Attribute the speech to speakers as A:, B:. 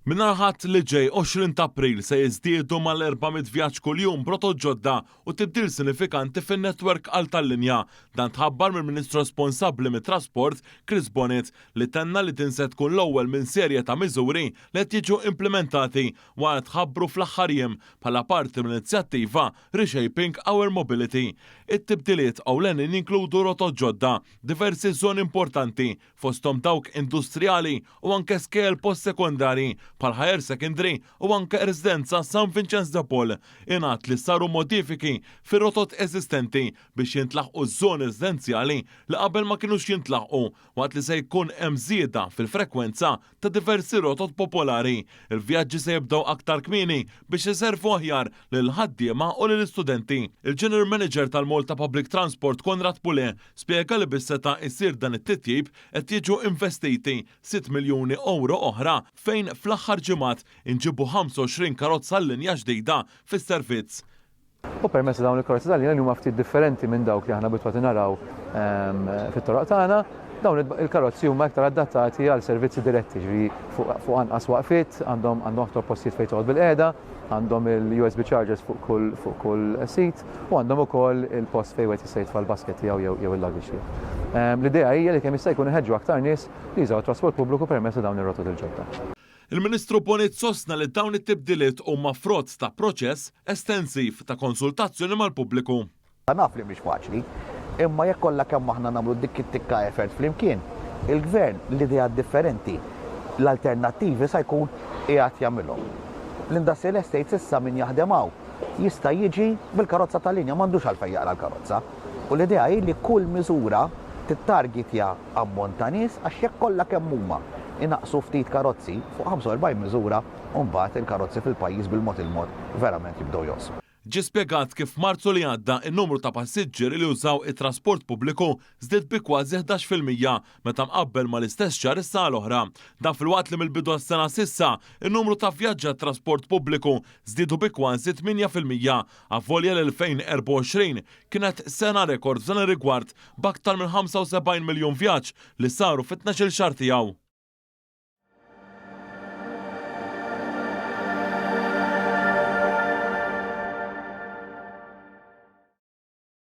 A: Minarħat li ġej 20 ta' April se jiżdiedu mal-400 vjaġġ kuljum brotot ġodda u tibdil sinifikanti fin-netwerk għal tal-linja. Dan tħabbar mill-Ministru responsabbli mit-Trasport, Chris Bonnet, li tenna li tinset tkun l-ewwel minn serje ta' miżuri li qed jiġu implementati wara tħabbru fl-aħħar jiem bħala parti mill-inizjattiva Reshaping Our Mobility. It-tibdiliet ewlenin jinkludu rotot ġodda, diversi żoni importanti fosthom dawk industrijali u anke skel post-sekondari bħal higher secondary u anke residenza San Vincenz de Paul. Ingħad li saru modifiki fir-rotot eżistenti biex jintlaħqu żoni residenzjali li qabel ma kinux jintlaħqu waqt li se jkun hemm żieda fil-frekwenza ta' diversi rotot popolari. Il-vjaġġi se jibdew aktar kmieni biex iservu aħjar lil ħaddiema u lill istudenti. Il-General Manager tal-Malta Public Transport Konrad Pule spjega li bis-seta jsir dan it-titjib qed jiġu investiti 6 miljuni euro oħra fejn fl-aħħar ġimgħat inġibu 25 karozza linja ġdida fis-servizz.
B: U permezz dawn il-karozzi tal-linja li huma ftit differenti minn dawk li aħna bitwati naraw fit-toroq tagħna, dawn il-karozzi huma aktar adattati għal servizzi diretti, ġifieri fuq anqas waqfiet, għandhom aktar postijiet fejn toqgħod bil-qiegħda, għandhom il-USB chargers fuq kull sit u għandhom ukoll il-post fejn wieħed jista' jitfa' l-basket tiegħu jew il-luggage. L-idea hija li kemm jista' jkun iħeġġu aktar nies li jużaw trasport pubbliku permezz dawn ir-rotot il-ġodda.
A: Il-Ministru Bonnet sostna li dawn it-tibdiliet huma frott ta' proċess estensiv ta' konsultazzjoni mal-pubbliku.
C: Naf li mhix faċli, imma jekk kollha kemm aħna nagħmlu dik it-tikka effort flimkien, il-gvern l-idea differenti, l-alternattivi se jkun qiegħed jagħmilhom. L-industrial estates issa min jaħdem hawn jista' jiġi bil-karozza tal-linja m'għandux għalfejn jaqra l-karozza. U l-idea hi li kull miżura tittargetja ammont ta' nies għax jekk kollha kemm huma inaqsu ftit karozzi fuq 45 miżura u mbagħad il-karozzi fil-pajjiż bil-mod verament jibdew jossu.
A: Ġie spjegat kif Marzu li għadda n-numru ta' passiġġieri li użaw it-trasport pubbliku żdied bi kważi 11% meta mqabbel mal-istess xahar is-sena l-oħra. Dan filwaqt li mill-bidu għas-sena s'issa n-numru ta' vjaġġi għat-trasport pubbliku żdiedu bi kważi 8% avvolja l-2024 kienet sena rekord f'dan ir-rigward b'aktar minn 75 miljun vjaġġ li saru fit-12 xahar tiegħu.